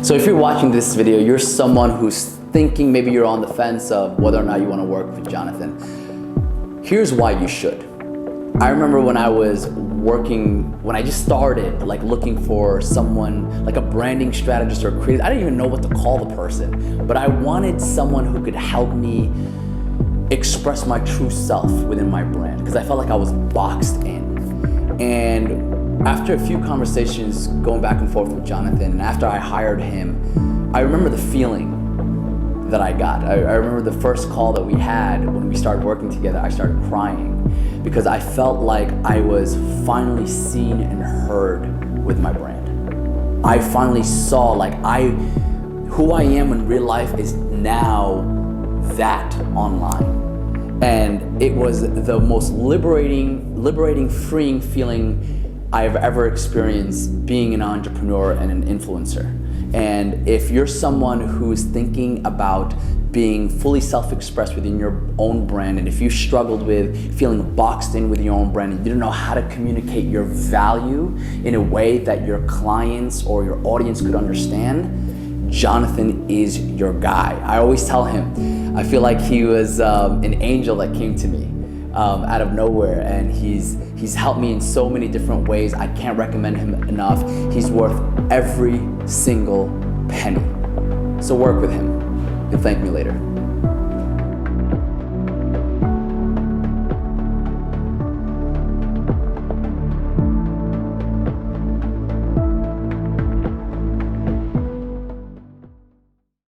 So if you're watching this video, you're someone who's thinking maybe you're on the fence of whether or not you want to work with Jonathan. Here's why you should. I remember when I was working, when I just started looking for someone like a branding strategist or a creative, I didn't even know what to call the person, but I wanted someone who could help me express my true self within my brand because I felt like I was boxed in. And after a few conversations going back and forth with Jonathan, and after I hired him, I remember the feeling that I got. I remember the first call that we had when we started working together, I started crying because I felt like I was finally seen and heard with my brand. I finally saw who I am in real life is now that online. And it was the most liberating, freeing feeling I've ever experienced being an entrepreneur and an influencer. And if you're someone who's thinking about being fully self-expressed within your own brand, and if you struggled with feeling boxed in with your own brand and you didn't know how to communicate your value in a way that your clients or your audience could understand, Jonathan is your guy. I always tell him, I feel like he was an angel that came to me out of nowhere, and he's helped me in so many different ways. I can't recommend him enough. He's worth every single penny. So work with him. You'll thank me later.